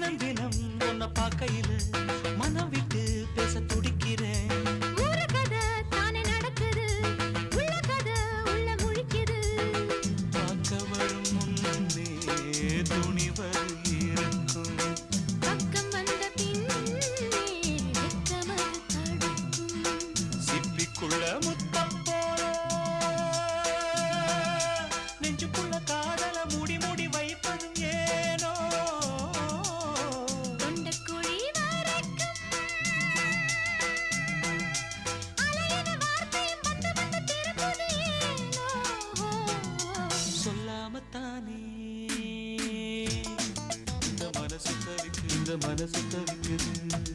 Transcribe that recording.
தினம் தினம் உன்னை பார்க்கையில மனம் விட்டு பேச துடிக்கிறேன். ஊர கதை தானே நடக்குது, உள்ள கதை உள்ள முழிக்குது. பார்க்க வரும் முன்னே துணிவது இருக்கும், பக்கம் வந்த பின்னே வெட்கமது தடுக்கும். சிப்பிக்குள்ள முத்தம் போல நெஞ்சுக்குள்ள காதல மூடி மூடி வைப்பதும் ஏனோ. தொண்டக்குழி வரைக்கும் அலையின வார்த்தையும் வந்து வந்து திரும்புது ஏனோ. சொல்லாமத்தானே இந்த மனசு தவிக்குது.